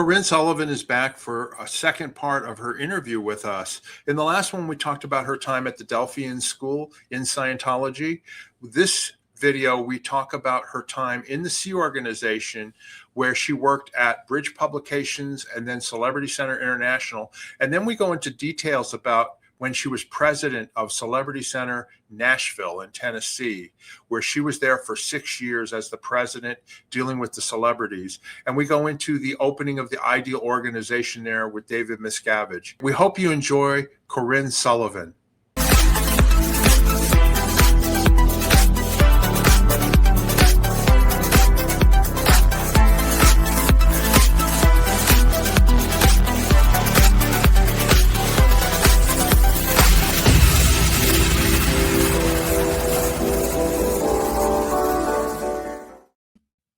Corinne Sullivan is back for a second part of her interview with us. In the last one, we talked about her time at the Delphian School in Scientology. This video, we talk about her time in the Sea Organization, where she worked at Bridge Publications and then Celebrity Ctr International. And then we go into details about when she was president of Celebrity Ctr Nashville in Tennessee, where she was there for 6 years as the president, dealing with the celebrities. And we go into the opening of the Ideal organization there with David Miscavige. We hope you enjoy Corinne Sullivan.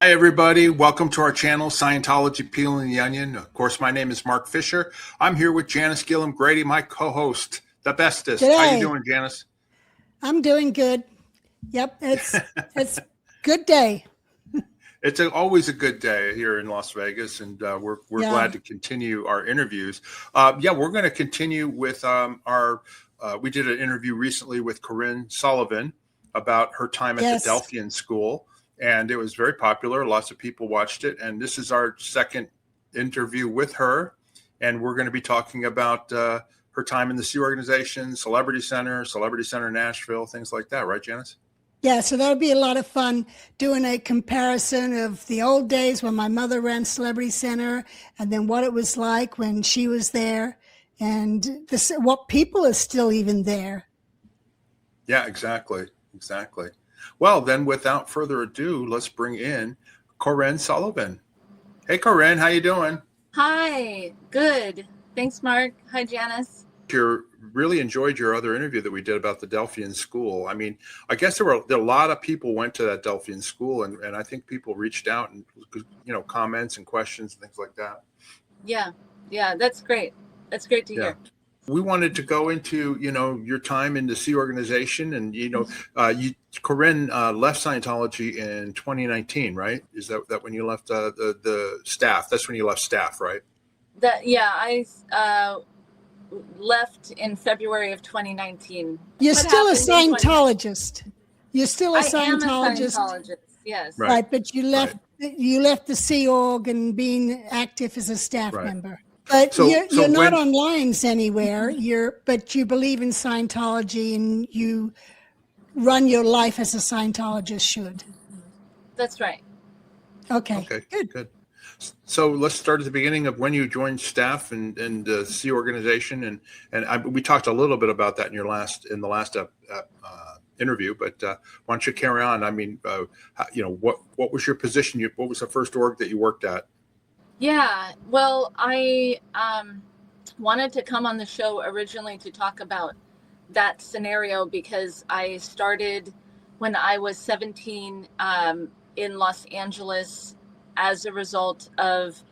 Hi, everybody. Welcome to our channel, Scientology Peeling the Onion. Of course, my name is Mark Fisher. I'm here with Janice Gillum-Grady, my co-host, the bestest. G'day. How you doing, Janice? I'm doing good. Yep, it's good day. It's always a good day here in Las Vegas, and we're glad to continue our interviews. We're going to continue with we did an interview recently with Corinne Sullivan about her time at the Delphian School. And it was very popular. Lots of people watched it. And this is our second interview with her. And we're going to be talking about her time in the Sea Organization, Celebrity Ctr Nashville, things like that. Right, Janice? Yeah, so that would be a lot of fun doing a comparison of the old days when my mother ran Celebrity Ctr and then what it was like when she was there and what people are still even there. Yeah, exactly. Well, then, without further ado, let's bring in Corinne Sullivan. Hey, Corinne, how you doing? Hi, good. Thanks, Mark. Hi, Janice. Really enjoyed your other interview that we did about the Delphian School. I mean, I guess there were a lot of people went to that Delphian School, and I think people reached out and comments and questions and things like that. Yeah, that's great. That's great to hear. We wanted to go into, your time in the Sea Organization, and Corinne left Scientology in 2019, right? Is that when you left the staff? That's when you left staff, right? I left in February of 2019. You're still a Scientologist. You're still a Scientologist. I am a Scientologist, yes. Right, but you left the Sea Org and being active as a staff member. But you're not on lines anywhere. But you believe in Scientology and you run your life as a Scientologist should. That's right. Okay. Good. So let's start at the beginning of when you joined staff and the Sea Organization, and we talked a little bit about that in the last interview. But why don't you carry on? I mean, what was your position? What was the first org that you worked at? Yeah, well, I wanted to come on the show originally to talk about that scenario because I started when I was 17 in Los Angeles as a result of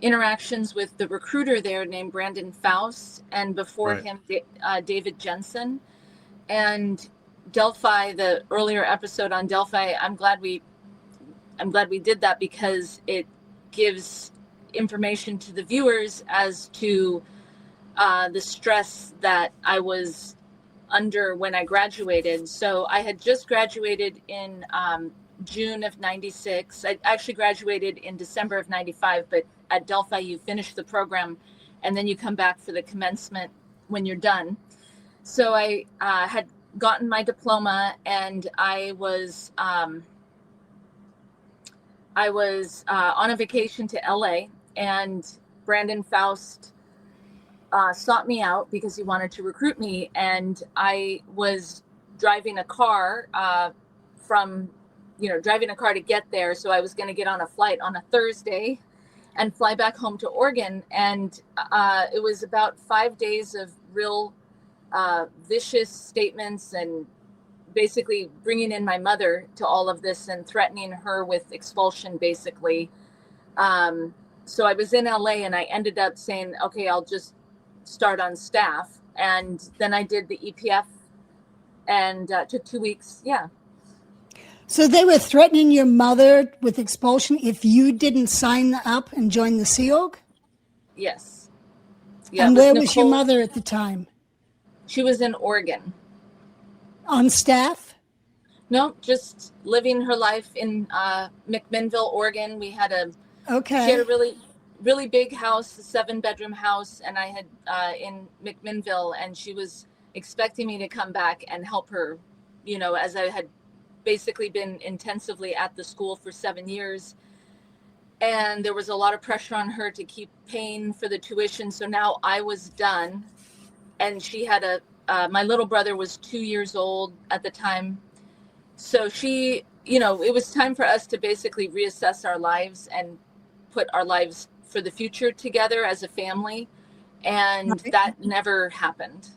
interactions with the recruiter there named Brandon Faust, and before him, David Jensen. And Delphi, the earlier episode on Delphi, I'm glad we did that because it gives information to the viewers as to the stress that I was under when I graduated. So I had just graduated in June of 96. I actually graduated in December of 95, but at Delphi you finish the program and then you come back for the commencement when you're done. So I had gotten my diploma and I was on a vacation to LA, and Brandon Faust sought me out because he wanted to recruit me. And I was driving a car to get there. So I was going to get on a flight on a Thursday and fly back home to Oregon. And it was about 5 days of real vicious statements and basically bringing in my mother to all of this and threatening her with expulsion, basically. So I was in LA and I ended up saying, okay, I'll just start on staff. And then I did the EPF and took 2 weeks. Yeah. So they were threatening your mother with expulsion if you didn't sign up and join the Sea Org? Yes. Yeah. And where was your mother at the time? She was in Oregon. On staff? No, just living her life in McMinnville, Oregon. She had a really big house, a 7-bedroom house, and I had in McMinnville, and she was expecting me to come back and help her, as I had basically been intensively at the school for 7 years. And there was a lot of pressure on her to keep paying for the tuition. So now I was done, and she had my little brother was 2 years old at the time. So she, it was time for us to basically reassess our lives and put our lives for the future together as a family. And that never happened.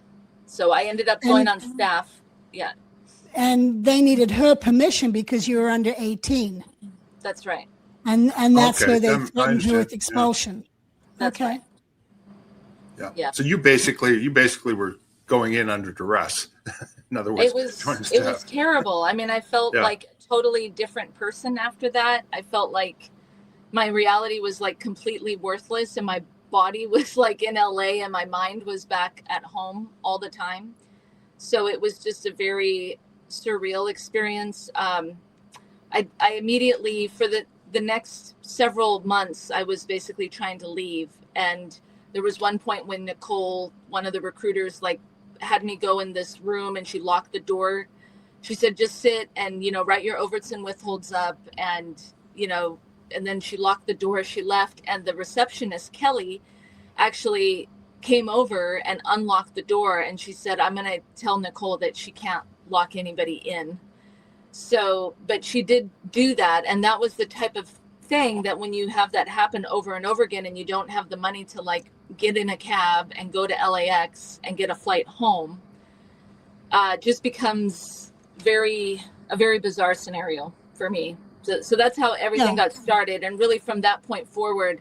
So I ended up going on staff. Yeah. And they needed her permission because you were under 18. That's right. And that's where they threatened you with expulsion. Yeah. That's right. Yeah. So you basically were going in under duress. In other words, it was terrible. I mean, I felt like a totally different person after that. I felt like my reality was like completely worthless, and my body was like in LA and my mind was back at home all the time. So it was just a very surreal experience. I immediately, for the next several months, I was basically trying to leave. And there was one point when Nicole, one of the recruiters, had me go in this room, and she locked the door. She said, just sit and, write your overts and withholds up. And, and then she locked the door, she left. And the receptionist, Kelly, actually came over and unlocked the door. And she said, I'm going to tell Nicole that she can't lock anybody in. So, but she did do that. And that was the type of thing that when you have that happen over and over again, and you don't have the money to get in a cab and go to LAX and get a flight home, just becomes a very bizarre scenario for me. So that's how everything got started. And really from that point forward,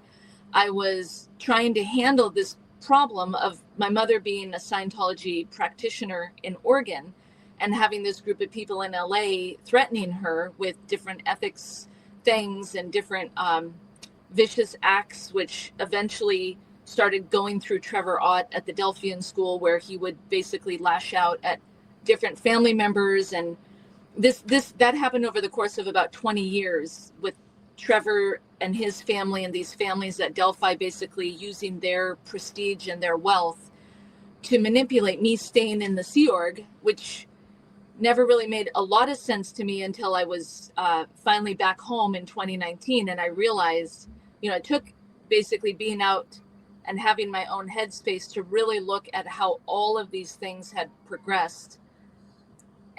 I was trying to handle this problem of my mother being a Scientology practitioner in Oregon and having this group of people in LA threatening her with different ethics things and different vicious acts, which eventually started going through Trevor Ott at the Delphian School, where he would basically lash out at different family members. And that happened over the course of about 20 years with Trevor and his family and these families at Delphi basically using their prestige and their wealth to manipulate me staying in the Sea Org, which never really made a lot of sense to me until I was finally back home in 2019. And I realized, it took basically being out and having my own headspace to really look at how all of these things had progressed.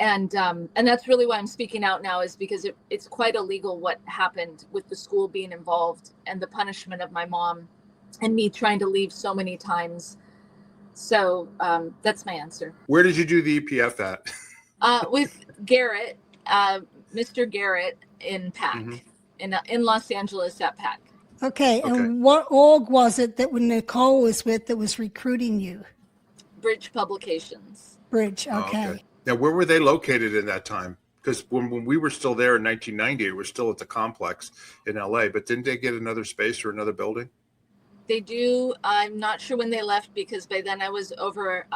And that's really why I'm speaking out now, is because it's quite illegal what happened with the school being involved and the punishment of my mom and me trying to leave so many times. So that's my answer. Where did you do the EPF at? With Garrett, Mr. Garrett in PAC, in Los Angeles at PAC. Okay, and what org was it that when Nicole was with that was recruiting you? Bridge Publications. Bridge, okay. Now, where were they located in that time? Because when we were still there in 1990, it was still at the complex in LA, but didn't they get another space or another building? They do. I'm not sure when they left, because by then I was over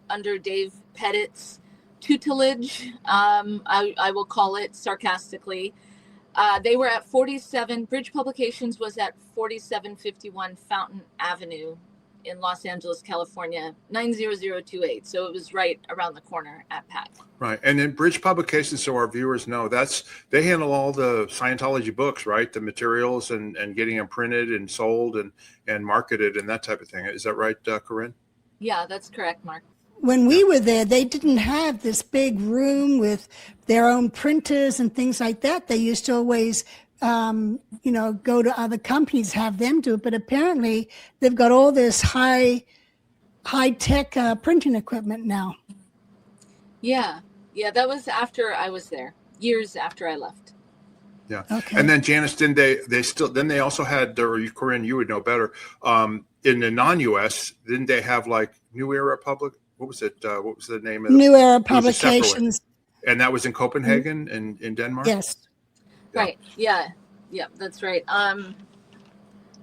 under Dave Pettit's tutelage, I will call it sarcastically. They were at 47, Bridge Publications was at 4751 Fountain Avenue in Los Angeles, California, 90028. So it was right around the corner at PAC. Right. And then Bridge Publications, so our viewers know, they handle all the Scientology books, right? The materials and getting them printed and sold and marketed and that type of thing. Is that right, Corinne? Yeah, that's correct, Mark. When we were there, they didn't have this big room with their own printers and things like that. They used to always, go to other companies, have them do it. But apparently they've got all this high-tech printing equipment now. Yeah, that was after I was there, years after I left. Yeah. Okay. And then Janice, they also had, or Corinne, you would know better, in the non-US, didn't they have like New Era Public? What was it? What was the name of it? New Era Publications. And that was in Copenhagen in Denmark? Yes. Yeah. Right. Yeah, that's right.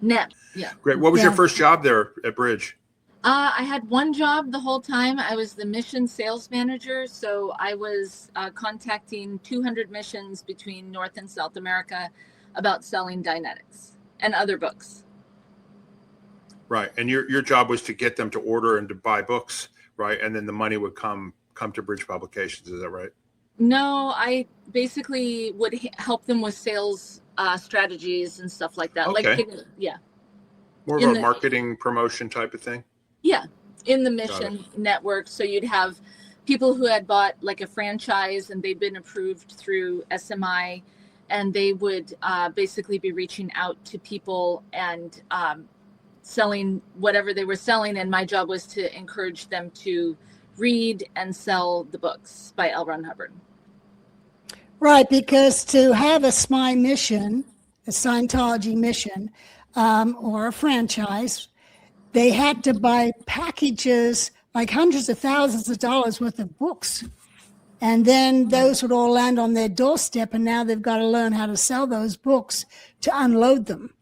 NEP. Yeah. Great. What was your first job there at Bridge? I had one job the whole time. I was the mission sales manager. So I was contacting 200 missions between North and South America about selling Dianetics and other books. Right. And your job was to get them to order and to buy books, right? And then the money would come to Bridge Publications. Is that right? No, I basically would help them with sales strategies and stuff like that. Okay. Like, More of a marketing promotion type of thing? Yeah, in the mission network. So you'd have people who had bought like a franchise and they'd been approved through SMI, and they would basically be reaching out to people and selling whatever they were selling. And my job was to encourage them to read and sell the books by L. Ron Hubbard. Right, because to have a SMI mission, a Scientology mission, or a franchise, they had to buy packages, like hundreds of thousands of dollars worth of books. And then those would all land on their doorstep, and now they've got to learn how to sell those books to unload them.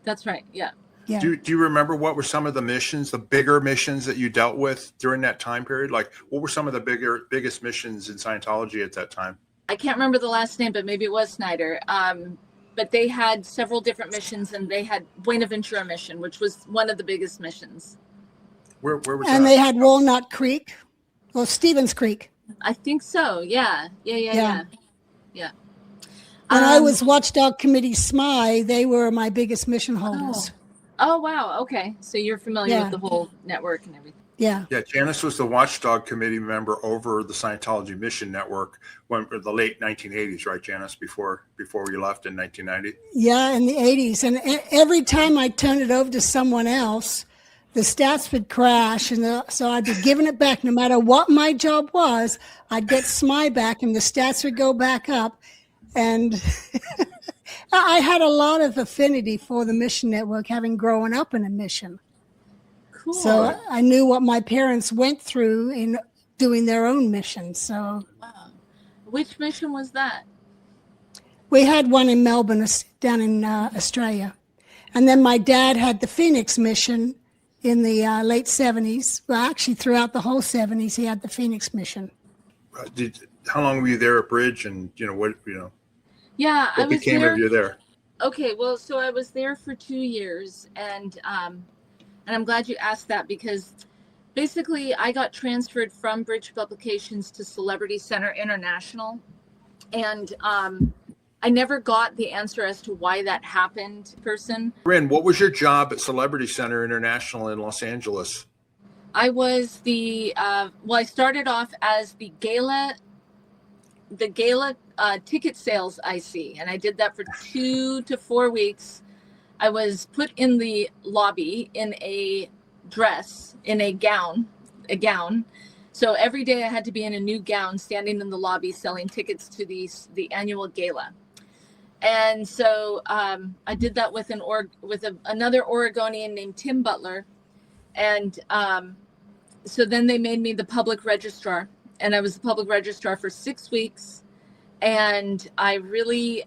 That's right, yeah. Yeah. Do you remember what were some of the missions, the bigger missions that you dealt with during that time period? Like, what were some of the biggest missions in Scientology at that time? I can't remember the last name, but maybe it was Snyder. But they had several different missions, and they had Buenaventura mission, which was one of the biggest missions. Where was that? And they had Walnut Creek, or Stevens Creek. I think so. Yeah. When I was Watchdog Committee SMI, they were my biggest mission holders. Oh, wow. Okay. So you're familiar with the whole network and everything. Yeah. Yeah, Janice was the Watchdog Committee member over the Scientology Mission Network when the late 1980s, right, Janice? Before we left in 1990. Yeah, in the 80s, and every time I turned it over to someone else, the stats would crash, and so I'd be giving it back. No matter what my job was, I'd get SMI back, and the stats would go back up. And I had a lot of affinity for the Mission Network, having grown up in a mission. Cool. So I knew what my parents went through in doing their own mission. So, wow. Which mission was that? We had one in Melbourne, down in Australia. And then my dad had the Phoenix mission in the late 70s. Well, actually, throughout the whole 70s, he had the Phoenix mission. How long were you there at Bridge? And, Yeah, what became of you there? Okay, well, so I was there for 2 years, and I'm glad you asked that, because basically I got transferred from Bridge Publications to Celebrity Ctr International, and I never got the answer as to why that happened. Corinne, what was your job at Celebrity Ctr International in Los Angeles? I was I started off as the gala ticket sales IC, and I did that for 2 to 4 weeks. I was put in the lobby in a dress, in a gown. So every day I had to be in a new gown, standing in the lobby selling tickets to the annual gala. And so I did that with another Oregonian named Tim Butler, and so then they made me the public registrar, and I was the public registrar for 6 weeks, and I really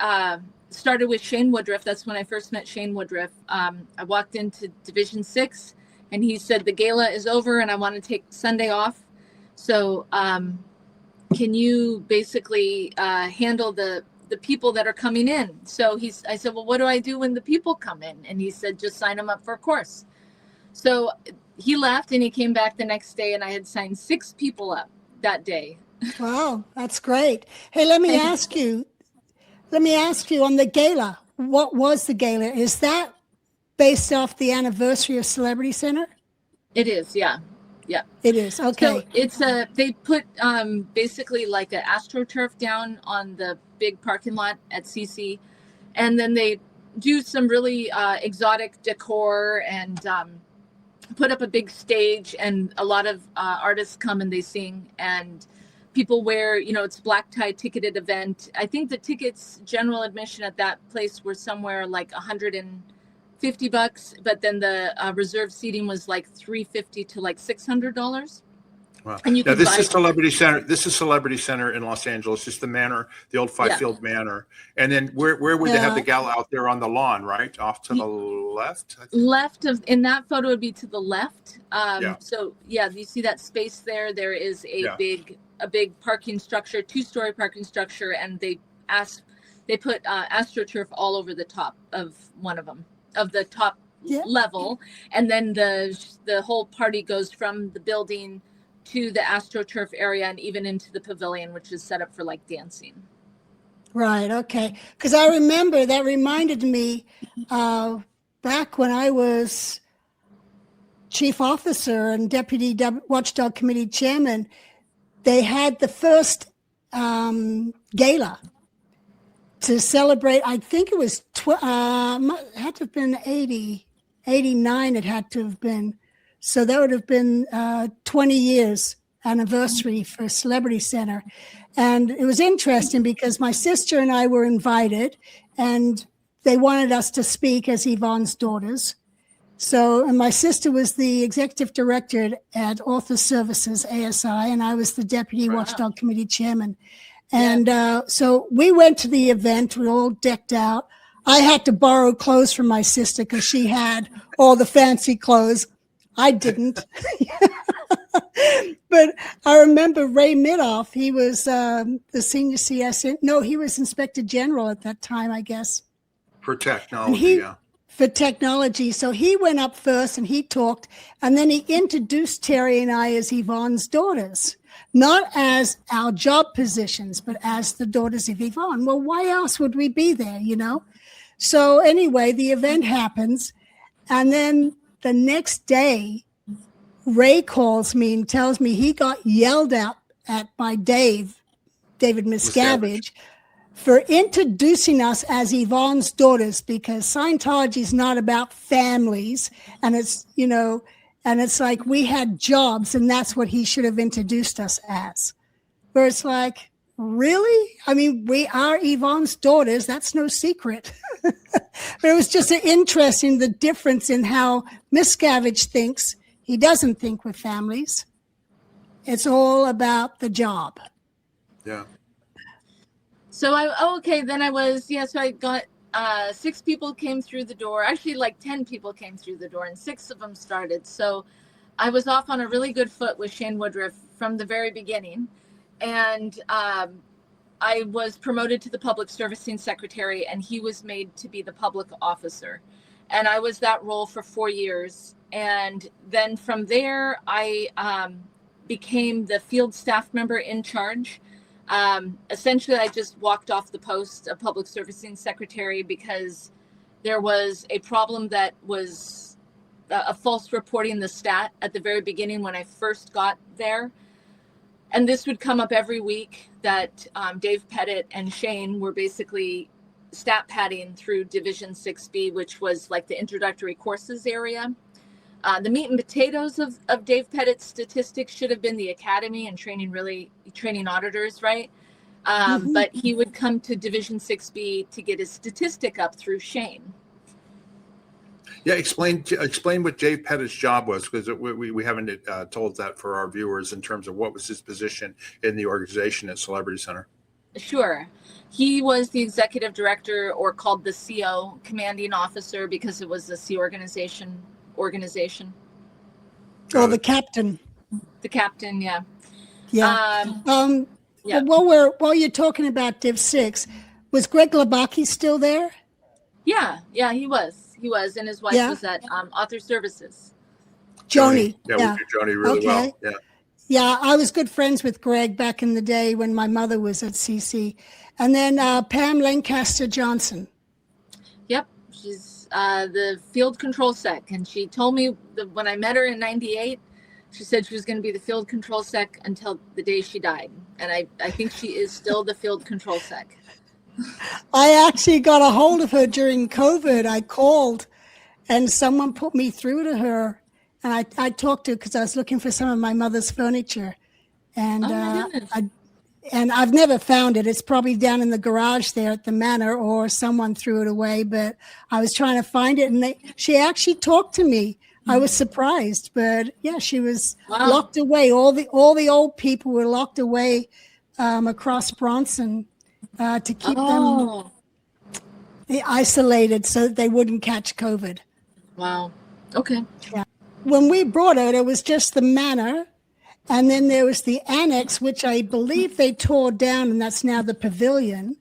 started with Shane Woodruff. That's when I first met Shane Woodruff. I walked into Division 6, and he said, the gala is over and I want to take Sunday off. So can you basically handle the people that are coming in? So I said, well, what do I do when the people come in? And he said, just sign them up for a course. So he left, and he came back the next day, and I had signed 6 people up that day. Wow, that's great. Hey, let me ask you on the gala, what was the gala? Is that based off the anniversary of Celebrity Ctr? It is, yeah. Yeah. It is. Okay. So it's they put basically like an AstroTurf down on the big parking lot at CC, and then they do some really exotic decor and put up a big stage, and a lot of artists come and they sing, and people wear, it's black tie ticketed event. I think the tickets, general admission at that place, were somewhere like $150, but then the reserved seating was like $350 to like $600. Wow. And you Now, can this buy is Celebrity Center. This is Celebrity Center in Los Angeles. It's the Manor, the old Fifield Manor. And then where would they have the gala? Out there on the lawn, right? Off to the left? Left of, in that photo would be to the left. So yeah, you see that space there? There is a big parking structure, 2-story parking structure. And they put AstroTurf all over the top of one of them, of the top level. And then the whole party goes from the building to the AstroTurf area and even into the pavilion, which is set up for like dancing. Right. Okay. Because I remember that reminded me back when I was chief officer and deputy watchdog committee chairman, they had the first gala to celebrate. I think it was had to have been 89. It had to have been. So that would have been 20 years anniversary for Celebrity Center. And it was interesting because my sister and I were invited and they wanted us to speak as Yvonne's daughters. So, and my sister was the executive director at Author Services, ASI, and I was the deputy watchdog committee chairman. And so we went to the event, we were all decked out. I had to borrow clothes from my sister because she had all the fancy clothes. I didn't. But I remember Ray Midoff, he was the senior CS. No, he was Inspector General at that time, I guess. For technology, For technology. So he went up first and he talked. And then he introduced Terry and I as Yvonne's daughters. Not as our job positions, but as the daughters of Yvonne. Well, why else would we be there, you know? So anyway, the event happens. And then the next day, Ray calls me and tells me he got yelled at by David Miscavige, for introducing us as Yvonne's daughters, because Scientology is not about families. And it's, you know, and it's like we had jobs and that's what he should have introduced us as. Where it's like, really? I mean, we are Yvonne's daughters. That's no secret. But it was just interesting, the difference in how Miscavige thinks. He doesn't think with families. It's all about the job. Yeah. So then I got 6 people came through the door. Actually, like 10 people came through the door and 6 of them started. So I was off on a really good foot with Shane Woodruff from the very beginning. And I was promoted to the public servicing secretary and he was made to be the public officer. And I was that role for 4 years. And then from there, I became the field staff member in charge. Essentially, I just walked off the post of public servicing secretary because there was a problem that was a false reporting the stat at the very beginning when I first got there. And this would come up every week that Dave Pettit and Shane were basically stat padding through Division 6B, which was like the introductory courses area. The meat and potatoes of Dave Pettit's statistics should have been the academy and training auditors, right? But he would come to Division 6B to get his statistic up through Shane. Yeah, explain what Dave Pettit's job was, because we haven't told that for our viewers in terms of what was his position in the organization at Celebrity Center. Sure. He was the executive director, or called the CO, commanding officer, because it was a C organization. Or the captain. The captain, yeah. Yeah. While you're talking about Div 6, was Greg Labaki still there? Yeah, he was. And his wife was at Author Services. Joni. Yeah, we knew Joni really well. Yeah. Yeah, I was good friends with Greg back in the day when my mother was at CC. And then Pam Lancaster Johnson. Yep, she's the field control sec. And she told me that when I met her in 98, she said she was going to be the field control sec until the day she died. And I think she is still the field control sec. I actually got a hold of her during COVID. I called and someone put me through to her. And I talked to her because I was looking for some of my mother's furniture. And I've never found it. It's probably down in the garage there at the Manor, or someone threw it away. But I was trying to find it. And she actually talked to me I was surprised, but yeah, she was Wow. locked away. All the old people were locked away across Bronson to keep them isolated so that they wouldn't catch COVID. Wow. Okay. Yeah. When we brought her, it was just the manor, and then there was the annex, which I believe they tore down, and that's now the pavilion.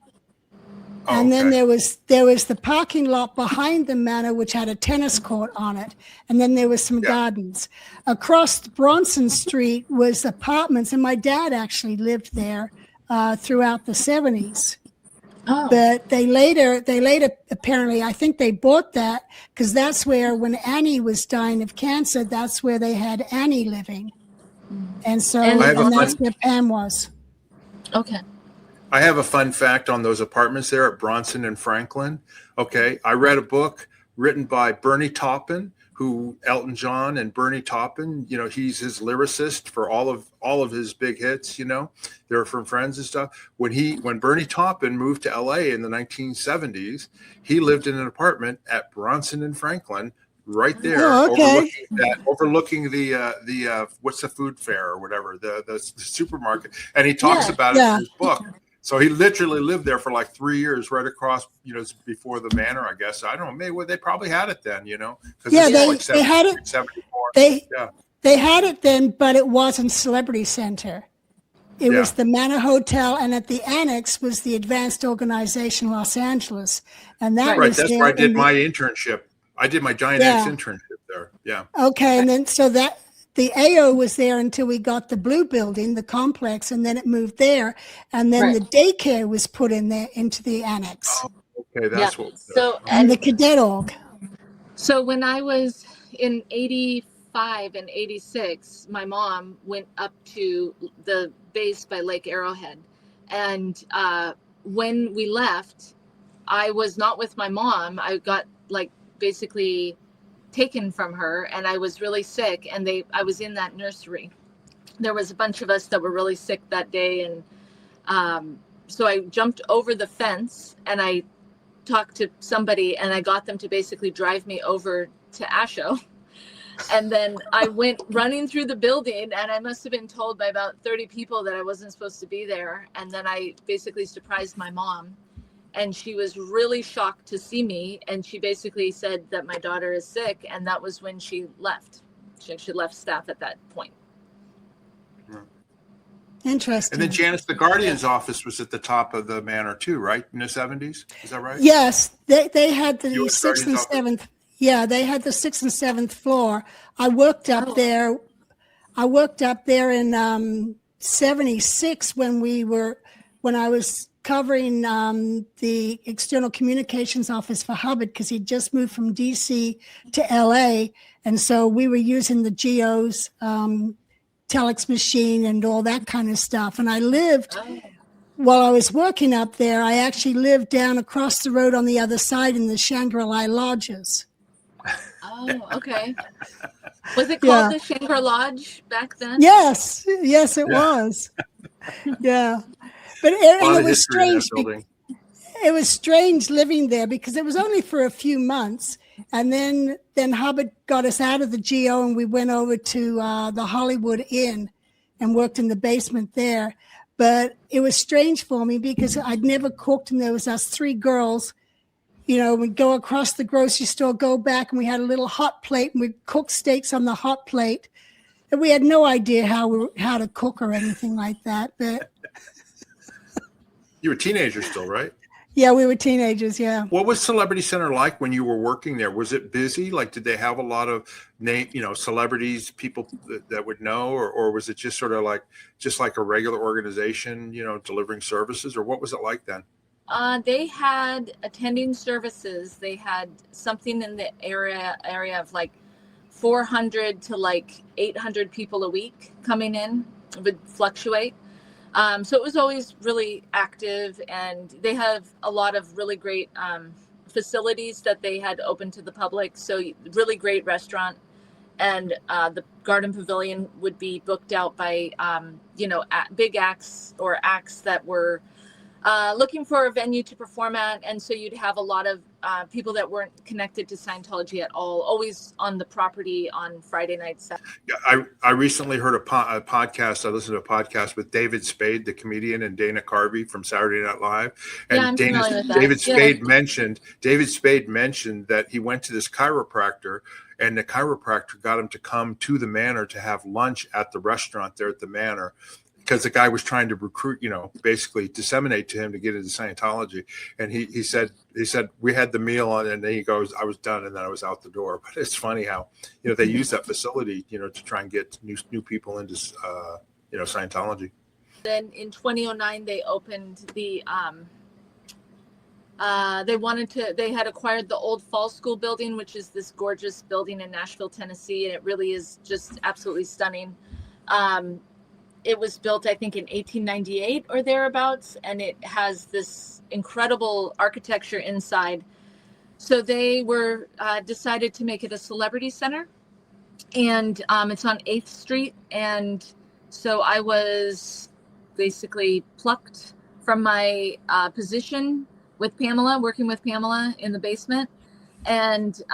And then there was the parking lot behind the manor, which had a tennis court on it. And then there was some gardens. Across Bronson Street was apartments, and my dad actually lived there throughout the 70s. Oh. But they later apparently, I think they bought that because that's where, when Annie was dying of cancer, that's where they had Annie living. And so and that's where Pam was. Okay. I have a fun fact on those apartments there at Bronson and Franklin. Okay. I read a book written by Bernie Taupin, who Elton John and Bernie Taupin, you know, he's his lyricist for all of his big hits, you know, they're from Friends and stuff. When Bernie Taupin moved to LA in the 1970s, he lived in an apartment at Bronson and Franklin right there, overlooking the what's the food fair or whatever, the supermarket. And he talks about it in his book. So he literally lived there for like 3 years, right across, you know, before the Manor, I guess. I don't know, maybe they probably had it then, you know. Yeah, they had it. 74. They had it then, but it wasn't Celebrity Ctr. It was the Manor Hotel, and at the annex was the Advanced Organization Los Angeles, and that was that's where I did my internship. I did my Giant X internship there. Yeah. Okay, and then so that. The AO was there until we got the blue building, the complex, and then it moved there. And then the daycare was put in there into the annex. Oh, okay, that's what. So and the cadet org. So when I was in 85 and 86, my mom went up to the base by Lake Arrowhead. And when we left, I was not with my mom. I got basically taken from her, and I was really sick, and I was in that nursery. There was a bunch of us that were really sick that day, and so I jumped over the fence and I talked to somebody, and I got them to basically drive me over to Asho. And then I went running through the building, and I must have been told by about 30 people that I wasn't supposed to be there. And then I basically surprised my mom, and she was really shocked to see me. And she basically said that my daughter is sick. And that was when she left. She left staff at that point. Interesting. And then Janice, the Guardian's office was at the top of the Manor too, right? In the 70s? Is that right? Yes. They had the US 6th and 7th. Yeah, they had the 6th and 7th floor. I worked up there. I worked up there in 76 when I was covering the external communications office for Hubbard, because he'd just moved from DC to LA. And so we were using the Geo's telex machine and all that kind of stuff. And I lived, while I was working up there, I actually lived down across the road on the other side in the Shangri-La Lodges. Oh, okay. Was it called the Shangri-La Lodge back then? Yes, it was. Yeah. But it was strange. It was strange living there because it was only for a few months. And then Hubbard got us out of the GO, and we went over to the Hollywood Inn and worked in the basement there. But it was strange for me because I'd never cooked, and there was us three girls. You know, we'd go across the grocery store, go back, and we had a little hot plate, and we'd cook steaks on the hot plate. And we had no idea how to cook or anything like that. But you were teenagers still, right? Yeah, we were teenagers, yeah. What was Celebrity Ctr like when you were working there? Was it busy? Like, did they have a lot of celebrities, people that would know, or was it just sort of like a regular organization, delivering services, or what was it like then? They had attending services. They had something in the area of like 400 to like 800 people a week coming in. It would fluctuate. So it was always really active, and they have a lot of really great facilities that they had open to the public. So really great restaurant, and the Garden Pavilion would be booked out by, big acts or acts that were looking for a venue to perform at. And so you'd have a lot of people that weren't connected to Scientology at all, always on the property on Friday nights. Yeah, I recently heard a podcast. I listened to a podcast with David Spade, the comedian, and Dana Carvey from Saturday Night Live. And David Spade mentioned that he went to this chiropractor, and the chiropractor got him to come to the Manor to have lunch at the restaurant there at the Manor, because the guy was trying to recruit, basically disseminate to him to get into Scientology. And he said we had the meal on, and then he goes, I was done, and then I was out the door. But it's funny how, they use that facility, to try and get new people into, Scientology. Then in 2009, they opened the, they had acquired the old Fall School building, which is this gorgeous building in Nashville, Tennessee. And it really is just absolutely stunning. It was built, I think, in 1898 or thereabouts, and it has this incredible architecture inside. So they were decided to make it a celebrity center, and it's on 8th Street. And so I was basically plucked from my position with Pamela, working with Pamela in the basement, and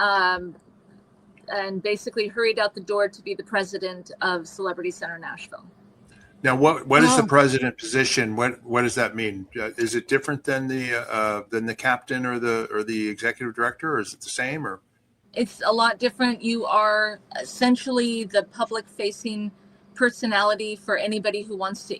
basically hurried out the door to be the president of Celebrity Ctr Nashville. Now, what is the president position? What does that mean? Is it different than the captain or the executive director, or is it the same? Or it's a lot different. You are essentially the public-facing personality for anybody who wants to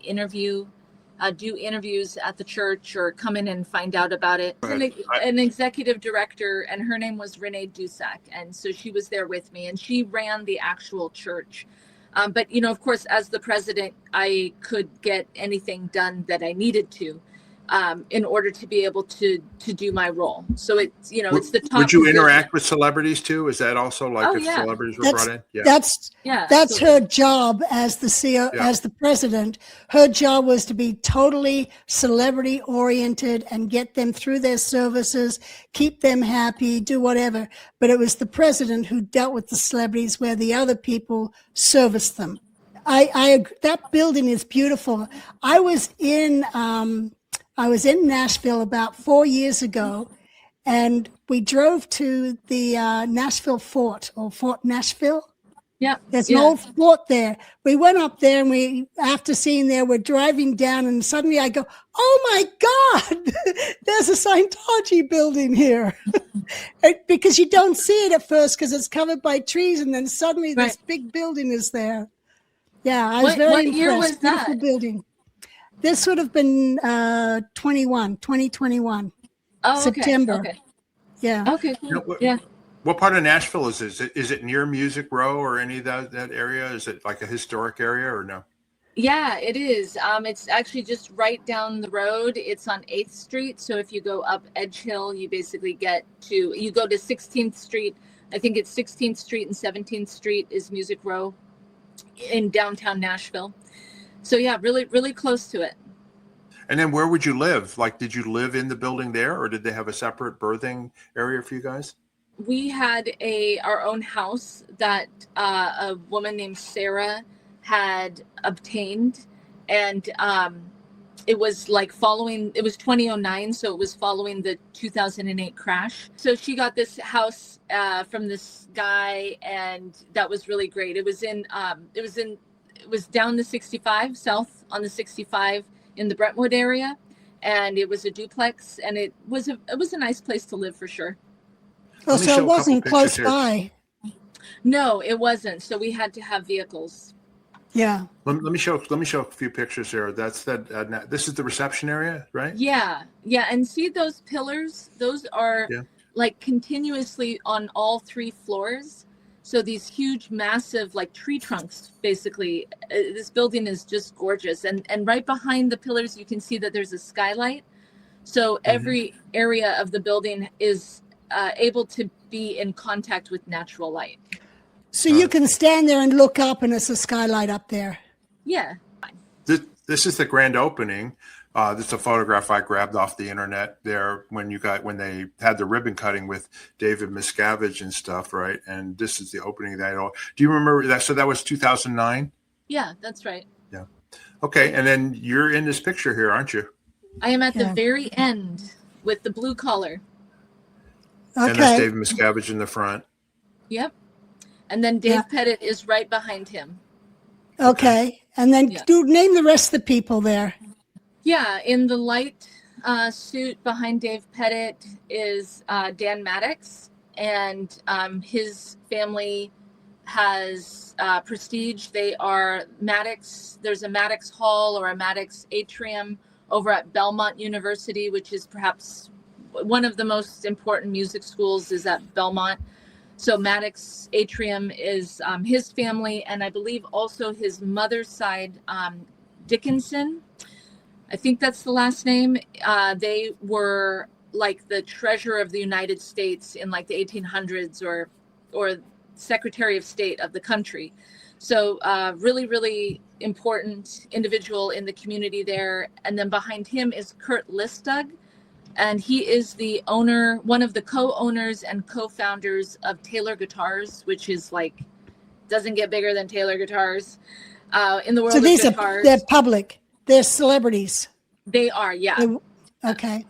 do interviews at the church or come in and find out about it. An executive director, and her name was Renee Dusak, and so she was there with me, and she ran the actual church. But, of course, as the president, I could get anything done that I needed to in order to be able to do my role. So it's, it's the top. Would you interact with celebrities too? Is that also celebrities were brought in? Yeah. That's her job as the CEO, as the president. Her job was to be totally celebrity oriented and get them through their services, keep them happy, do whatever. But it was the president who dealt with the celebrities, where the other people serviced them. I agree. That building is beautiful. I was in Nashville about 4 years ago, and we drove to the Nashville Fort, or Fort Nashville. Yeah. There's an old fort there. We went up there, and after seeing there, we're driving down, and suddenly I go, oh my God, there's a Scientology building here. Because you don't see it at first because it's covered by trees, and then suddenly this big building is there. Yeah, I was very impressed. What year was that? Beautiful building. This would have been 2021. Oh, September. Okay. Yeah. Okay. Cool. What part of Nashville is this? Is it near Music Row or any of that area? Is it like a historic area or no? Yeah, it is. It's actually just right down the road. It's on 8th Street. So if you go up Edge Hill, you basically you go to 16th Street. I think it's 16th Street and 17th Street is Music Row in downtown Nashville. So yeah, really, really close to it. And then where would you live? Like, did you live in the building there, or did they have a separate birthing area for you guys? We had our own house that a woman named Sarah had obtained, and it was it was 2009, so it was following the 2008 crash. So she got this house from this guy, and that was really great. It was down the 65, south on the 65 in the Brentwood area, and it was a duplex, and it was a nice place to live for sure. Oh, so it wasn't close by. No, it wasn't. So we had to have vehicles. Yeah. Let me show a few pictures here. This is the reception area, right? Yeah. And see those pillars? Those are like continuously on all 3 floors. So these huge, massive, like tree trunks, basically. This building is just gorgeous. And right behind the pillars, you can see that there's a skylight. So every area of the building is able to be in contact with natural light. So you can stand there and look up, and it's a skylight up there. Yeah. This is the grand opening. This is a photograph I grabbed off the internet there when they had the ribbon cutting with David Miscavige and stuff, right? And this is the opening. Do you remember that? So that was 2009? Yeah, that's right. Yeah. Okay, and then you're in this picture here, aren't you? I am at the very end with the blue collar. Okay. And that's David Miscavige in the front. Yep. And then Dave Pettit is right behind him. Okay. And then name the rest of the people there. Yeah. In the light suit behind Dave Pettit is Dan Maddox, and his family has prestige. They are Maddox. There's a Maddox Hall or a Maddox Atrium over at Belmont University, which is perhaps one of the most important music schools is at Belmont. So Maddox Atrium is his family, and I believe also his mother's side, Dickinson. I think that's the last name. They were like the treasurer of the United States in like the 1800s or Secretary of State of the country. So really, really important individual in the community there. And then behind him is Kurt Listug. And he is the owner, one of the co-owners and co-founders of Taylor Guitars, which is like, doesn't get bigger than Taylor Guitars in the world of guitars. So these they're public. They're celebrities. They are, yeah. Okay.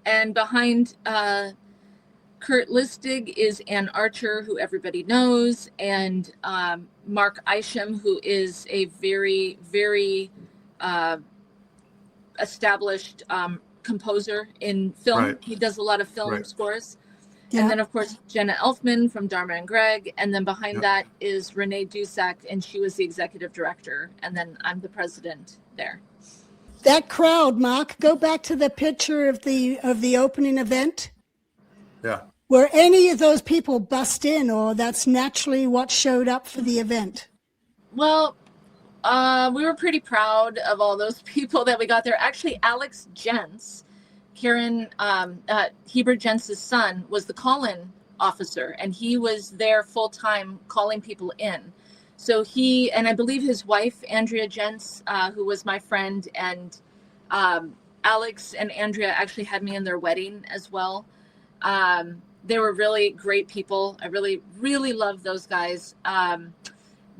And behind Kurt Listig is Ann Archer, who everybody knows, and Mark Isham, who is a very, very established composer in film. Right. He does a lot of film scores. Yeah. And then, of course, Jenna Elfman from Dharma and Greg. And then behind that is Renee Dusak, and she was the executive director. And then I'm the president there. That crowd, Mark, go back to the picture of the opening event. Yeah. Were any of those people bussed in, or that's naturally what showed up for the event? Well, we were pretty proud of all those people that we got there. Actually, Alex Jentz, Karen Hebert Jentz's son, was the call-in officer, and he was there full-time calling people in. So he, and I believe his wife, Andrea Jentz, who was my friend, and Alex and Andrea actually had me in their wedding as well. They were really great people. I really, really loved those guys.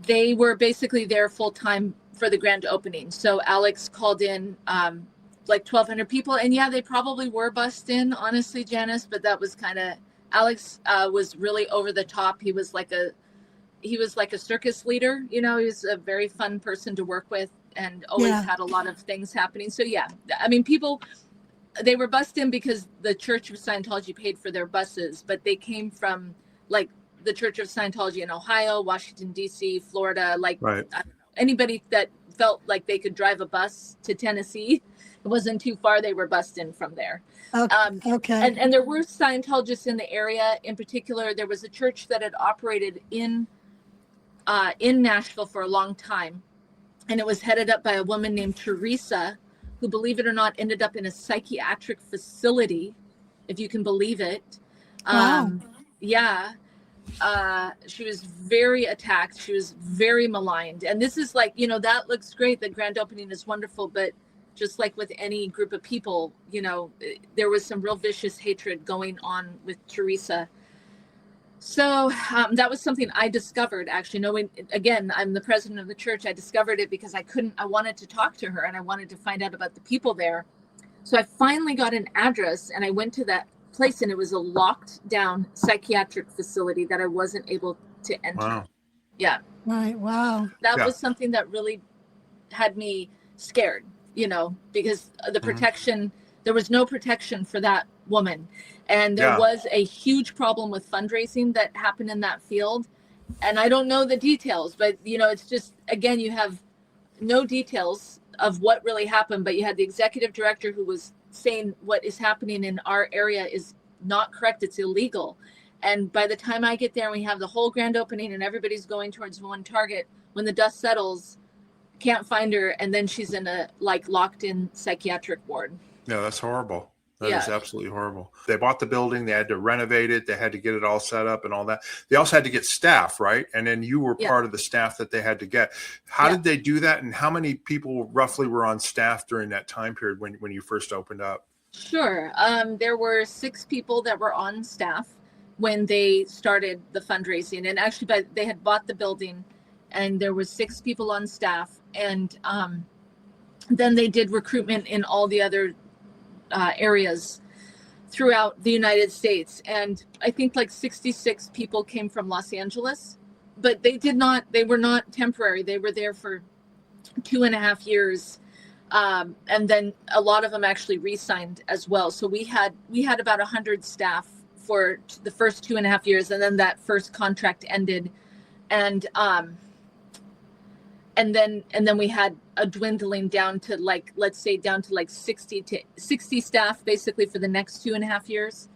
They were basically there full time for the grand opening. So Alex called in like 1,200 people. And yeah, they probably were bussed in, honestly, Janice, but that was kind of, Alex was really over the top. He was like a circus leader. You know, he was a very fun person to work with and always had a lot of things happening. So yeah, I mean, people, they were bussed in because the Church of Scientology paid for their buses, but they came from like the Church of Scientology in Ohio, Washington, D.C., Florida, like I don't know, anybody that felt like they could drive a bus to Tennessee. It wasn't too far. They were bussed in from there. Okay. And there were Scientologists in the area. In particular, there was a church that had operated in Nashville for a long time. And it was headed up by a woman named Teresa, who, believe it or not, ended up in a psychiatric facility, if you can believe it. Wow. Yeah. She was very attacked. She was very maligned. And this is like, you know, that looks great. The grand opening is wonderful. But just like with any group of people, you know, there was some real vicious hatred going on with Teresa. So that was something I discovered, actually, knowing, again, I'm the president of the church. I discovered it because I wanted to talk to her and I wanted to find out about the people there. So I finally got an address and I went to that place, and it was a locked down psychiatric facility that I wasn't able to enter. Wow. Yeah. Right. Wow. That was something that really had me scared, you know, because the protection, there was no protection for that woman. And there was a huge problem with fundraising that happened in that field. And I don't know the details, but, you know, it's just, again, you have no details of what really happened, but you had the executive director who was saying what is happening in our area is not correct. It's illegal. And by the time I get there and we have the whole grand opening and everybody's going towards one target, when the dust settles, can't find her. And then she's in a like locked in psychiatric ward. Yeah, that's horrible. That is absolutely horrible. They bought the building. They had to renovate it. They had to get it all set up and all that. They also had to get staff, right? And then you were part of the staff that they had to get. How did they do that? And how many people roughly were on staff during that time period when you first opened up? Sure. There were 6 people that were on staff when they started the fundraising. And actually, they had bought the building and there were 6 people on staff. And then they did recruitment in all the other areas throughout the United States. And I think like 66 people came from Los Angeles, but they were not temporary. They were there for 2.5 years. And then a lot of them actually re-signed as well. So we had about 100 staff for the first 2.5 years. And then that first contract ended. And then we had a dwindling down to like, let's say down to like 60 staff basically for the next 2.5 years.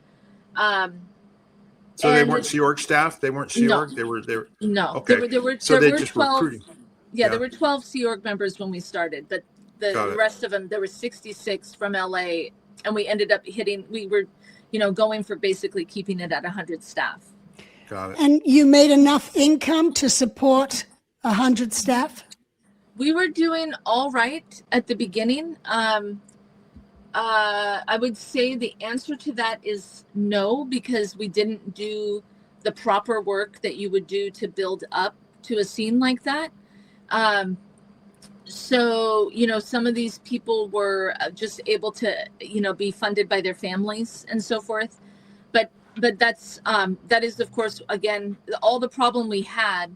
So they weren't Sea Org staff? They weren't Sea Org? They were no. Okay. There were so they were just 12 recruiting. Yeah, there were 12 Sea Org members when we started, but the rest of them, there were 66 from LA, and we ended up we were, going for basically keeping it at 100 staff. Got it. And you made enough income to support 100 staff? We were doing all right at the beginning. I would say the answer to that is no, because we didn't do the proper work that you would do to build up to a scene like that. So, some of these people were just able to, be funded by their families and so forth. But that is, of course, again, all the problem we had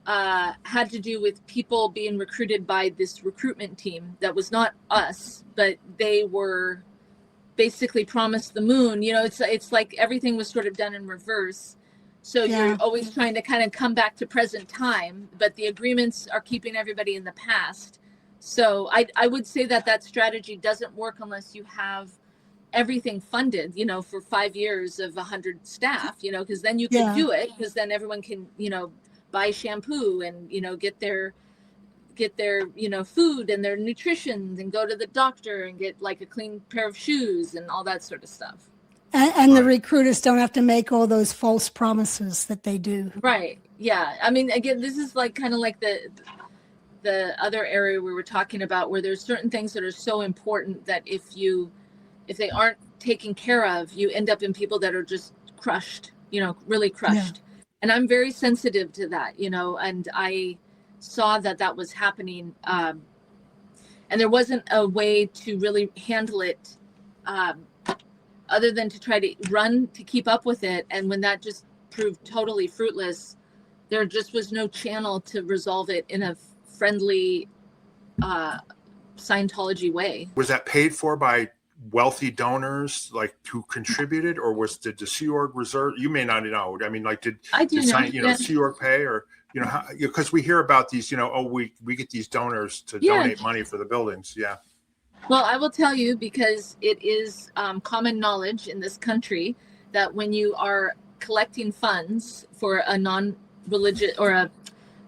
to do with people being recruited by this recruitment team that was not us, but they were basically promised the moon. It's like everything was sort of done in reverse. So you're always trying to kind of come back to present time, but the agreements are keeping everybody in the past. So I would say that strategy doesn't work unless you have everything funded, for 5 years of 100 staff, because then you can do it, because then everyone can, buy shampoo and, get their food and their nutrition and go to the doctor and get like a clean pair of shoes and all that sort of stuff. And the recruiters don't have to make all those false promises that they do. Right. Yeah. I mean, again, this is like kind of like the other area we were talking about, where there's certain things that are so important that if they aren't taken care of, you end up in people that are just crushed, really crushed. Yeah. And I'm very sensitive to that, and I saw that was happening. And there wasn't a way to really handle it other than to try to run to keep up with it. And when that just proved totally fruitless, there just was no channel to resolve it in a friendly Scientology way. Was that paid for by wealthy donors, like who contributed, or did the Sea Org reserve? You may not know. I mean, like did Sea Org pay, or because we hear about these, we get these donors to donate money for the buildings. Yeah. Well, I will tell you, because it is common knowledge in this country that when you are collecting funds for a non-religious or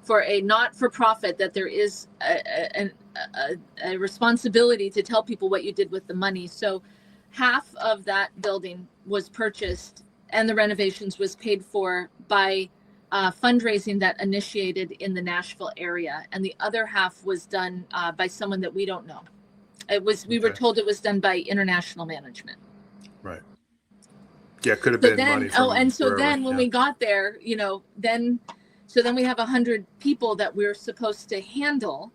for a not-for-profit, that there is a responsibility to tell people what you did with the money. So half of that building was purchased and the renovations was paid for by fundraising that initiated in the Nashville area. And the other half was done by someone that we don't know. We were told it was done by international management. Right. Yeah, it could have been money from when we got there, then we have 100 people that we're supposed to handle.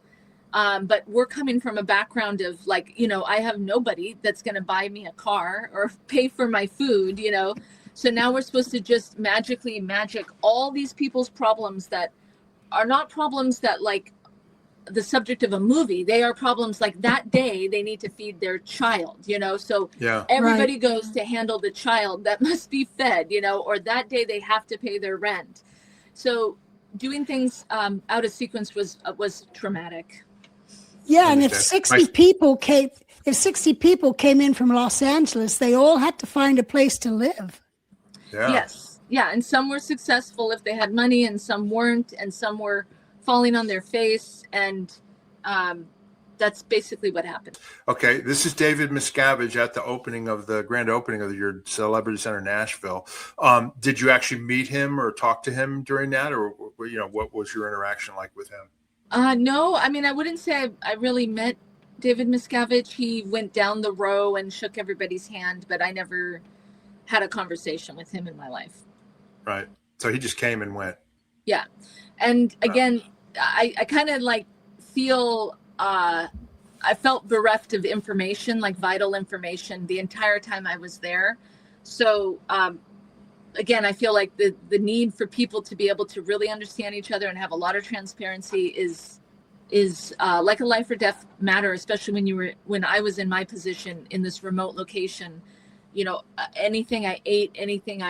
But we're coming from a background of like, I have nobody that's going to buy me a car or pay for my food, So now we're supposed to just magically magic all these people's problems that are not problems that like the subject of a movie. They are problems like that day they need to feed their child, So everybody goes to handle the child that must be fed, or that day they have to pay their rent. So doing things out of sequence was traumatic. Yeah, and if 60 people came in from Los Angeles, they all had to find a place to live. Yeah. Yes. Yeah, and some were successful if they had money, and some weren't, and some were falling on their face, and that's basically what happened. Okay, this is David Miscavige at the grand opening of your Celebrity Ctr Nashville. Did you actually meet him or talk to him during that, or what was your interaction like with him? No, I mean, I wouldn't say I really met David Miscavige. He went down the row and shook everybody's hand, but I never had a conversation with him in my life. Right. So he just came and went. Yeah. And again, I kind of like feel I felt bereft of information, like vital information, the entire time I was there. So again, I feel like the need for people to be able to really understand each other and have a lot of transparency is like a life or death matter, especially when I was in my position in this remote location. You know, anything I ate, anything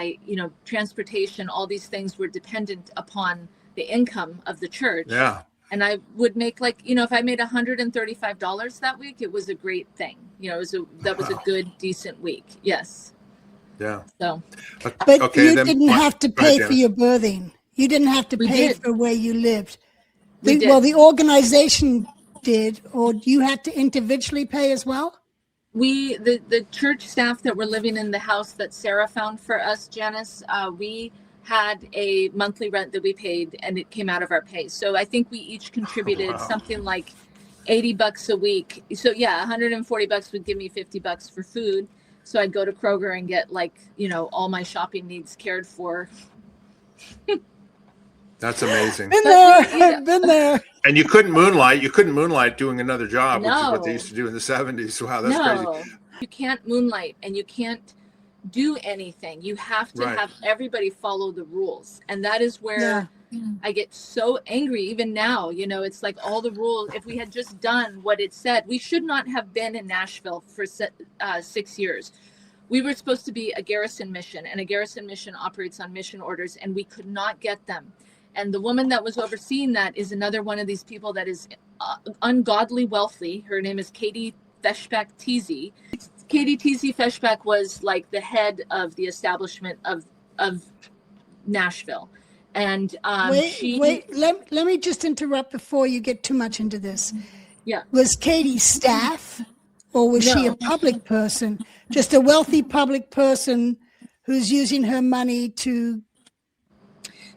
transportation, all these things were dependent upon the income of the church. Yeah. And I would make if I made $135 that week, it was a great thing. You know, that was a good, decent week. Yes. Yeah. So, but okay, you didn't have to pay for your birthing. You didn't have to pay for where you lived. Well, the organization did, or you had to individually pay as well? The church staff that were living in the house that Sarah found for us, Janice, we had a monthly rent that we paid, and it came out of our pay. So I think we each contributed something like $80 a week. So yeah, $140 would give me $50 for food. So I'd go to Kroger and get all my shopping needs cared for. That's amazing. Been there. And you couldn't moonlight doing another job, which is what they used to do in the 70s. Wow, that's crazy. You can't moonlight, and you can't do anything. You have to have everybody follow the rules. And that is where I get so angry even now. It's like all the rules, if we had just done what it said, we should not have been in Nashville for 6 years. We were supposed to be a garrison mission, and a garrison mission operates on mission orders, and we could not get them. And the woman that was overseeing that is another one of these people that is ungodly wealthy. Her name is Katie Feshbach-Teasy. Katie Teasy Feshbach was like the head of the establishment of Nashville. And wait, let me just interrupt before you get too much into this. Yeah. Was Katie staff, or was she a public person? Just a wealthy public person who's using her money to...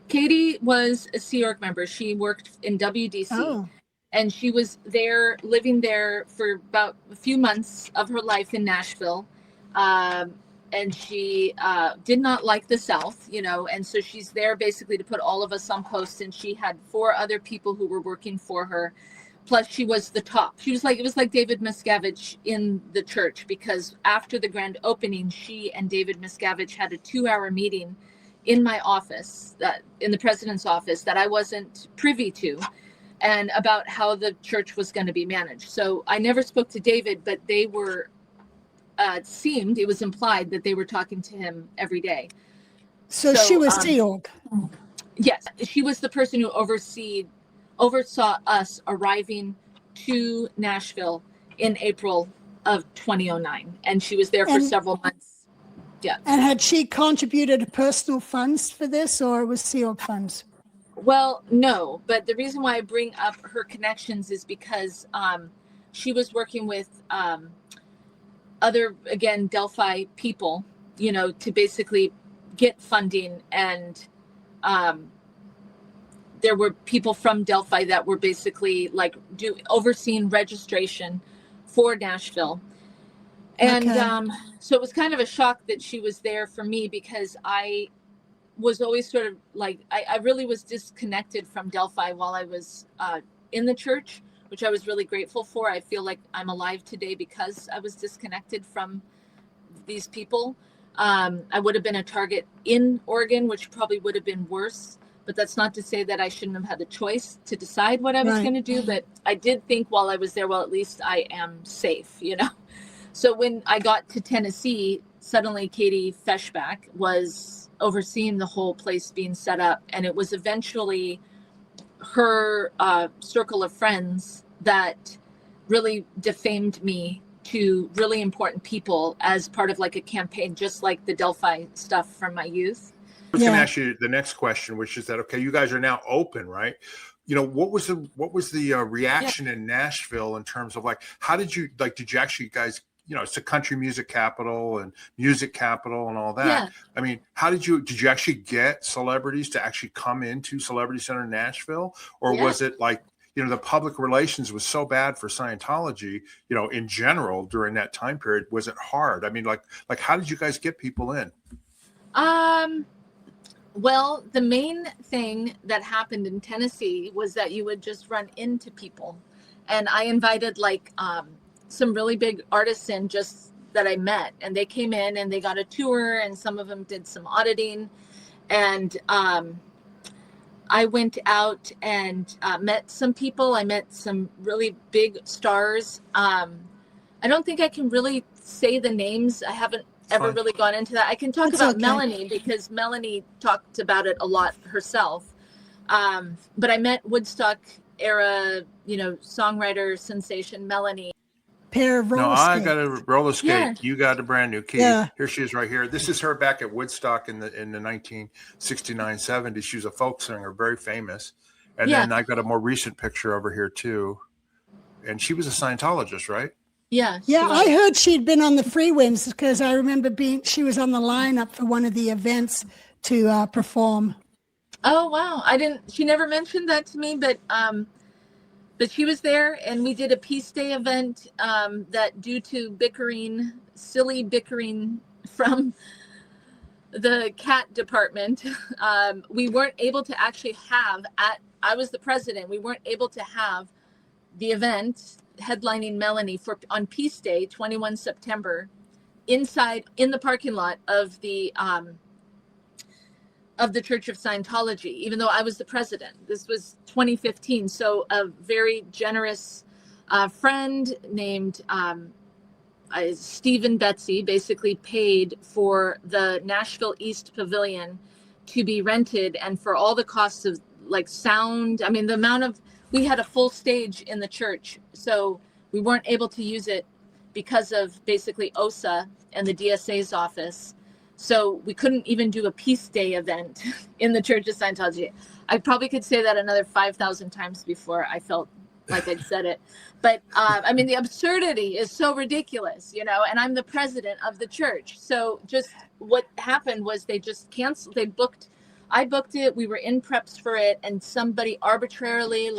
Katie was a Sea Org member. She worked in WDC, and she was there, living there for about a few months of her life in Nashville. And she did not like the South, and so she's there basically to put all of us on post. And she had 4 other people who were working for her. Plus she was the top. It was like David Miscavige in the church, because after the grand opening, she and David Miscavige had a 2-hour meeting in my office, in the president's office, that I wasn't privy to, and about how the church was going to be managed. So I never spoke to David, but they were, it was implied that they were talking to him every day. So she was Sea Org. Yes, she was the person who oversaw us arriving to Nashville in April of 2009, and she was there for several months. Yeah. And had she contributed personal funds for this, or was Sea Org funds? Well, no, but the reason why I bring up her connections is because she was working with other, again, Delphi people, to basically get funding. And there were people from Delphi that were basically overseeing registration for Nashville. And so it was kind of a shock that she was there for me, because I was always sort of I really was disconnected from Delphi while I was in the church, which I was really grateful for. I feel like I'm alive today because I was disconnected from these people. I would have been a target in Oregon, which probably would have been worse. But that's not to say that I shouldn't have had the choice to decide what I was going to do. But I did think while I was there, well, at least I am safe, So when I got to Tennessee, suddenly Katie Feshbach was overseeing the whole place being set up. And it was eventually her circle of friends that really defamed me to really important people as part of a campaign, just like the Delphi stuff from my youth. I was going to ask you the next question, which is that, okay, you guys are now open, right? What was the reaction in Nashville in terms of how did you actually guys, it's a country music capital and music capital and all that. Yeah. I mean, did you actually get celebrities to actually come into Celebrity Ctr Nashville? Or was it the public relations was so bad for Scientology, in general during that time period? Was it hard? I mean, how did you guys get people in? Well, the main thing that happened in Tennessee was that you would just run into people. And I invited like some really big artists in just that I met, and they came in and they got a tour, and some of them did some auditing. And I went out and met some people. I met some really big stars. I don't think I can really say the names. I haven't ever really gone into that. I can talk about Melanie, because Melanie talked about it a lot herself. But I met Woodstock era, songwriter sensation Melanie. Pair of roller No, skates. I got a roller skate. Yeah. You got a brand new key. Yeah. Here she is right here. This is her back at Woodstock in the 1969-70s. She was a folk singer, very famous. And then I got a more recent picture over here too. And she was a Scientologist, right? Yeah. Yeah, I heard she'd been on the Free Winds, because I remember she was on the lineup for one of the events to perform. Oh, wow. She never mentioned that to me, but she was there, and we did a Peace Day event that, due to silly bickering from the cat department, we weren't able to actually have I was the president. We weren't able to have the event headlining Melanie on Peace Day, 21 September, in the parking lot of the Church of Scientology, even though I was the president. This was 2015. So a very generous friend named Stephen Betsy basically paid for the Nashville East Pavilion to be rented, and for all the costs of like sound. I mean, we had a full stage in the church, so we weren't able to use it because of basically OSA and the DSA's office. So we couldn't even do a Peace Day event in the Church of Scientology. I probably could say that another 5,000 times before I felt like I'd said it. But I mean, the absurdity is so ridiculous, and I'm the president of the church. So just what happened was they just canceled. I booked it. We were in preps for it. And somebody arbitrarily, in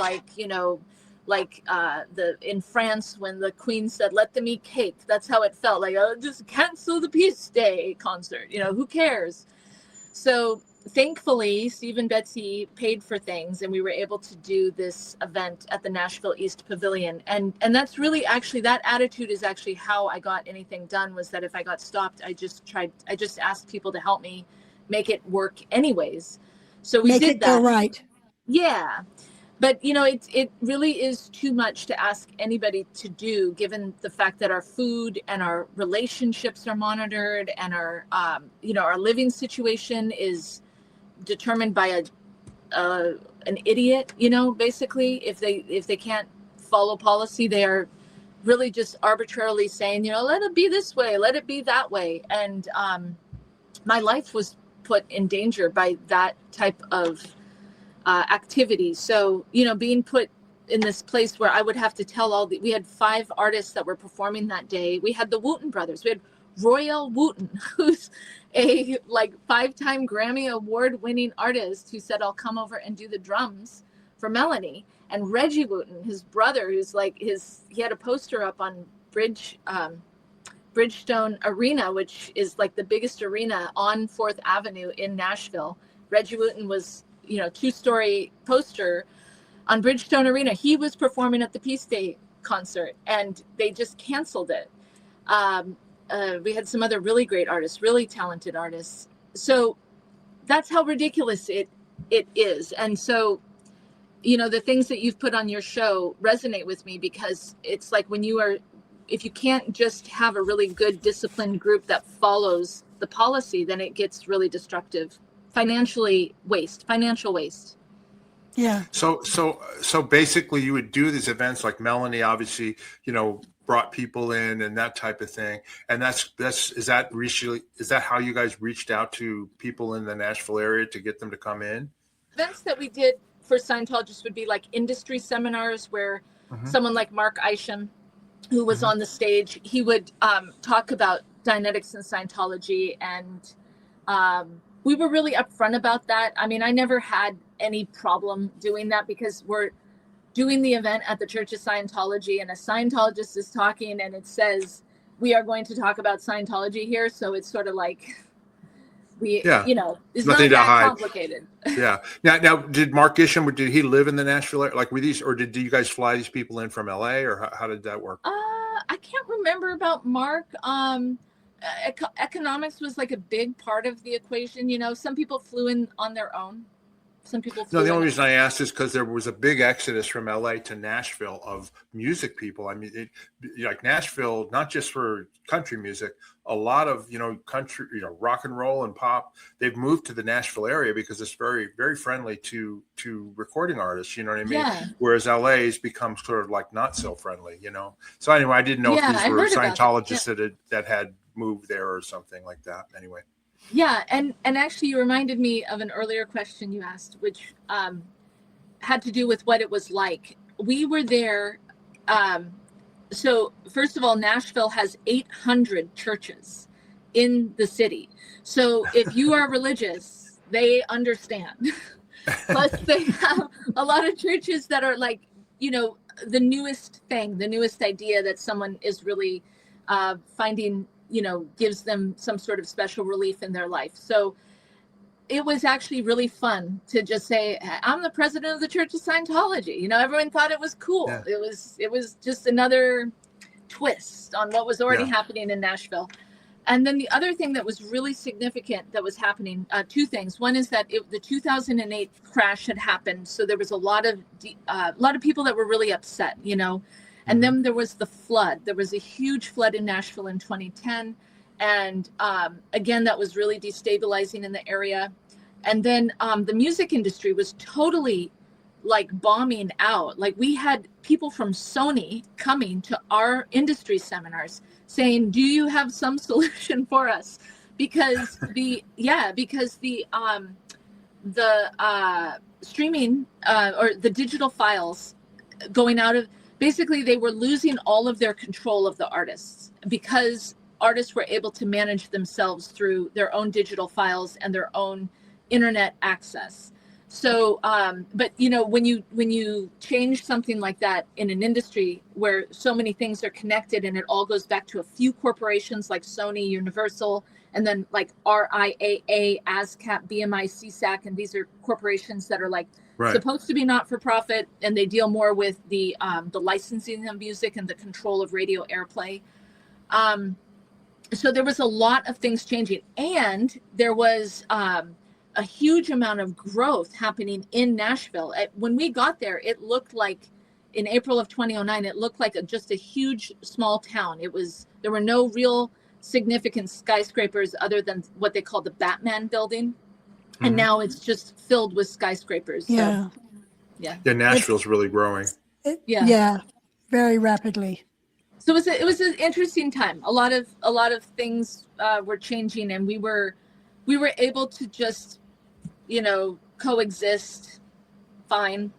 France, when the Queen said, "Let them eat cake," that's how it felt. Like, oh, just cancel the Peace Day concert. Who cares? So thankfully, Steve and Betsy paid for things, and we were able to do this event at the Nashville East Pavilion. And that's really actually, that attitude is actually how I got anything done, was that if I got stopped, I just asked people to help me make it work anyways. So we did that. Go right. Yeah. But, it really is too much to ask anybody to do, given the fact that our food and our relationships are monitored, and our living situation is determined by an idiot, basically. If they can't follow policy, they are really just arbitrarily saying, let it be this way, let it be that way. And my life was put in danger by that type of activity. So, being put in this place where I would have to tell we had 5 artists that were performing that day. We had the Wooten brothers. We had Royal Wooten, who's a 5-time Grammy Award winning artist, who said, "I'll come over and do the drums for Melanie." And Reggie Wooten, his brother, who's he had a poster up on Bridgestone Arena, which is the biggest arena on 4th Avenue in Nashville. Reggie Wooten was 2-story poster on Bridgestone Arena. He was performing at the Peace Day concert, and they just canceled it. We had some other really great artists, really talented artists. So that's how ridiculous it is. And so, the things that you've put on your show resonate with me, because it's like if you can't just have a really good disciplined group that follows the policy, then it gets really destructive. Financial waste. Yeah. So basically, you would do these events like Melanie, obviously, brought people in and that type of thing. And is that how you guys reached out to people in the Nashville area to get them to come in? Events that we did for Scientologists would be like industry seminars, where someone like Mark Isham, who was on the stage, he would talk about Dianetics and Scientology, and we were really upfront about that. I mean, I never had any problem doing that, because we're doing the event at the Church of Scientology, and a Scientologist is talking, and it says, "We are going to talk about Scientology here." So it's sort of like it's nothing not that hide. complicated. Yeah. Now, did Mark Isham, did he live in the Nashville area? Like, were these, or did you guys fly these people in from LA, or how did that work? I can't remember about Mark. Economics was like a big part of the equation. Some people flew in on their own. Some people flew No, the only reason I asked is because there was a big exodus from LA to Nashville of music people. I mean, like Nashville, not just for country music, a lot of, country, rock and roll and pop, they've moved to the Nashville area because it's very, very friendly to recording artists, you know what I mean? Yeah. Whereas LA's become sort of like not so friendly, So anyway, I didn't know if these were Scientologists that had moved there or something like that. Anyway. Yeah, and actually you reminded me of an earlier question you asked, which had to do with what it was like. We were there. So first of all, Nashville has 800 churches in the city. So if you are religious, they understand. Plus they have a lot of churches that are like, the newest thing, the newest idea that someone is really finding, gives them some sort of special relief in their life. So it was actually really fun to just say, I'm the president of the Church of Scientology. Everyone thought it was cool. Yeah. It was just another twist on what was already happening in Nashville. And then the other thing that was really significant that was happening, two things. One is that the 2008 crash had happened. So there was a lot of people that were really upset, And then there was the flood. There was a huge flood in Nashville in 2010. And again, that was really destabilizing in the area. And then the music industry was totally like bombing out. Like we had people from Sony coming to our industry seminars saying, do you have some solution for us? Because the streaming or the digital files going out of, basically, they were losing all of their control of the artists because artists were able to manage themselves through their own digital files and their own internet access. So, but when you change something like that in an industry where so many things are connected and it all goes back to a few corporations like Sony, Universal, and then like RIAA, ASCAP, BMI, CSAC, and these are corporations that are like supposed to be not for profit, and they deal more with the licensing of music and the control of radio airplay. So there was a lot of things changing, and there was a huge amount of growth happening in Nashville. When we got there, it looked like in April of 2009, it looked like just a huge small town. There were no real significant skyscrapers other than what they call the Batman building. And now it's just filled with skyscrapers. Yeah. So, yeah. Yeah. Nashville's really growing. Yeah. Very rapidly. So it was an interesting time. A lot of things were changing, and we were able to just, coexist fine.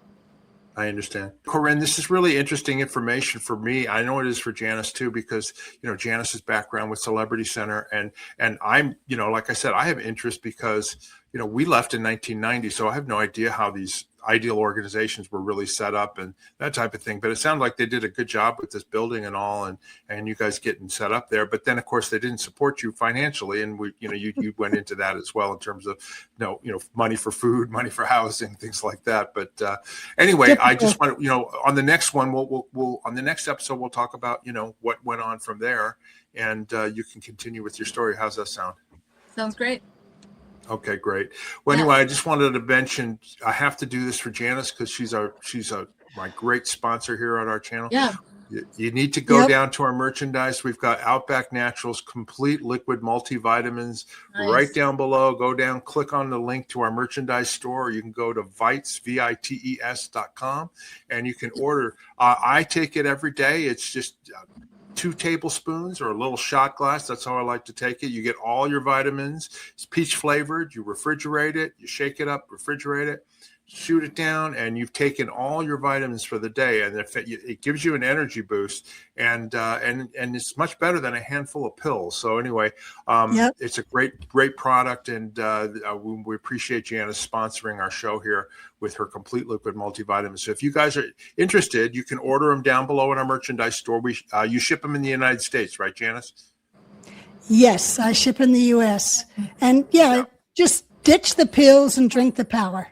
I understand. Corinne, this is really interesting information for me. I know it is for Janice too, because, Janice's background with Celebrity Ctr. And I'm, like I said, I have interest because, we left in 1990. So I have no idea how these ideal organizations were really set up and that type of thing. But it sounded like they did a good job with this building and all, and you guys getting set up there. But then, of course, they didn't support you financially. And you went into that as well in terms of, money for food, money for housing, things like that. But anyway, typical. I just want to, on the next one, we'll on the next episode, we'll talk about, what went on from there, and you can continue with your story. How's that sound? Sounds great. Okay, great. Well, anyway, I just wanted to mention I have to do this for Janice because she's my great sponsor here on our channel. Yeah. You need to go down to our merchandise. We've got Outback Naturals complete liquid multivitamins right down below. Go down, click on the link to our merchandise store. You can go to vites.com and you can order. I take it every day. It's just 2 tablespoons or a little shot glass. That's how I like to take it. You get all your vitamins. It's peach flavored. You refrigerate it. You shake it up, refrigerate it, shoot it down, and you've taken all your vitamins for the day. And it gives you an energy boost, and it's much better than a handful of pills. So anyway, It's a great product, and we appreciate Janice sponsoring our show here with her complete liquid multivitamins. So if you guys are interested, you can order them down below in our merchandise store. You ship them in the United States, right, Janice? Yes, I ship in the U.S. And yeah, just ditch the pills and drink the power.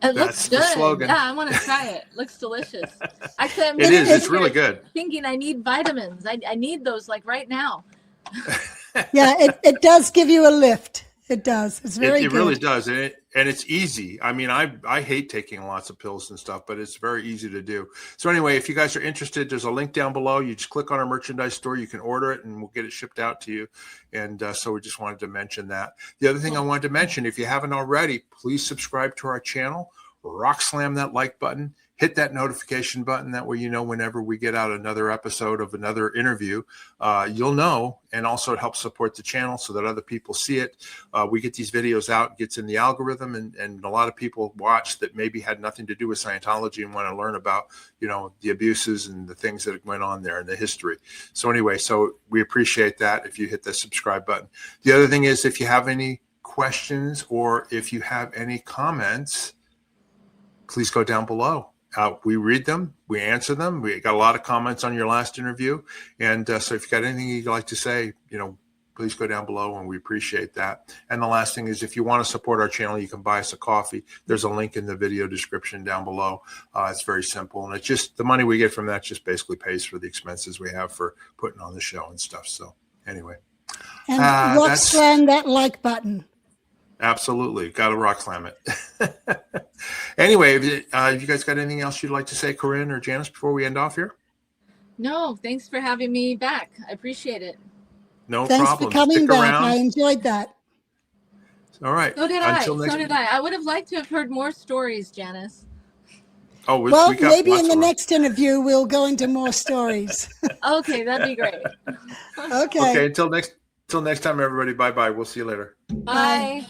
It That's looks the good. slogan. Yeah, I want to try it. Looks delicious. Actually, I'm It is. sitting It's really here good. Thinking I need vitamins. I need those like right now. Yeah, it does give you a lift. It does. It's very It good. really does, and it's easy. I mean, I hate taking lots of pills and stuff, but it's very easy to do. So anyway, if you guys are interested, there's a link down below. You just click on our merchandise store. You can order it, and we'll get it shipped out to you. And so we just wanted to mention that. The other thing I wanted to mention, if you haven't already, please subscribe to our channel. Rock slam that like button. Hit that notification button. That way you know whenever we get out another episode of another interview, you'll know. And also it helps support the channel so that other people see it. We get these videos out, it gets in the algorithm, and a lot of people watch that maybe had nothing to do with Scientology and want to learn about, the abuses and the things that went on there and the history. So anyway, so we appreciate that if you hit the subscribe button. The other thing is, if you have any questions or if you have any comments, please go down below. We read them, we answer them. We got a lot of comments on your last interview. And so if you got anything you'd like to say, please go down below, and we appreciate that. And the last thing is, if you want to support our channel, you can buy us a coffee. There's a link in the video description down below. It's very simple. And it's just the money we get from that just basically pays for the expenses we have for putting on the show and stuff. So anyway. And rock slam that like button. Absolutely. Got to rock slam it. Anyway, have you guys got anything else you'd like to say, Corinne or Janice, before we end off here? No, thanks for having me back. I appreciate it. No Thanks problem. for coming Stick back. around. I enjoyed that. All right. So did I. I would have liked to have heard more stories, Janice. Oh, we got maybe lots in the of them. next interview, we'll go into more stories. Okay, that'd be great. Okay. Okay. Until next time, everybody. Bye-bye. We'll see you later. Bye.